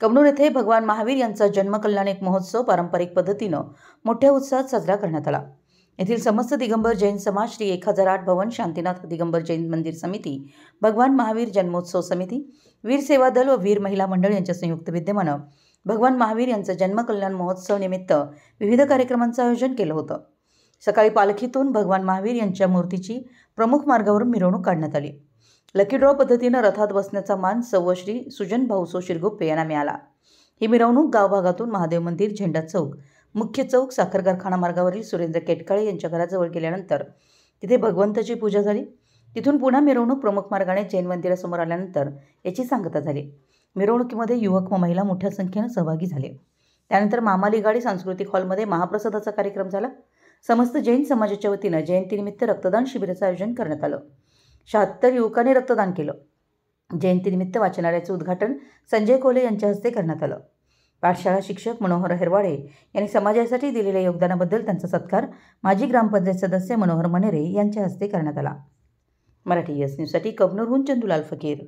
कबनूर येथे भगवान महावीर यांचा जन्मकल्याणिक महोत्सव पारंपरिक पद्धतीनं मोठ्या उत्साहात साजरा करण्यात आला। येथील समस्त दिगंबर जैन समाज, श्री 1008 भवन, शांतीनाथ दिगंबर जैन मंदिर समिती, भगवान महावीर जन्मोत्सव समिती, वीर सेवा दल व वीर महिला मंडळ यांच्या संयुक्त विद्यमानं भगवान महावीर यांचा जन्मकल्याण महोत्सव निमित्त विविध कार्यक्रमांचं आयोजन केलं होतं। सकाळी पालखीतून भगवान महावीर यांच्या मूर्तीची प्रमुख मार्गावरून मिरवणूक काढण्यात आली। लकी ड्रॉ पद्धतीनं रथात बसण्याचा मान सव्व श्री सुजन भाऊसो शिरगुप्पे यांना मिळाला। ही मिरवणूक गावभागातून महादेव मंदिर, झेंडा चौक, मुख्य चौक, साखर कारखाना मार्गावरील सुरेंद्र केटकाळे यांच्या घराजवळ गेल्यानंतर तिथे भगवंताची पूजा झाली। तिथून पुन्हा मिरवणूक प्रमुख मार्गाने जैन मंदिरासमोर आल्यानंतर याची सांगता झाली। मिरवणुकीमध्ये युवक व महिला मोठ्या संख्येने सहभागी झाले। त्यानंतर मामाली गाडी सांस्कृतिक हॉलमध्ये महाप्रसादाचा कार्यक्रम झाला। समस्त जैन समाजाच्या वतीनं जयंतीनिमित्त रक्तदान शिबिराचं आयोजन करण्यात आलं। 76 युवकांनी रक्तदान केलं। जयंतीनिमित्त वाचनालयाचे उद्घाटन संजय कोले यांच्या हस्ते करण्यात आलं। पाठशाळा शिक्षक मनोहर हिरवाडे यांनी समाजासाठी दिलेल्या योगदानाबद्दल त्यांचा सत्कार माजी ग्रामपंचायत सदस्य मनोहर मनेरे यांच्या हस्ते करण्यात आला। मराठी यस न्यूजसाठी कबनूरहून चंदुलाल फकीर।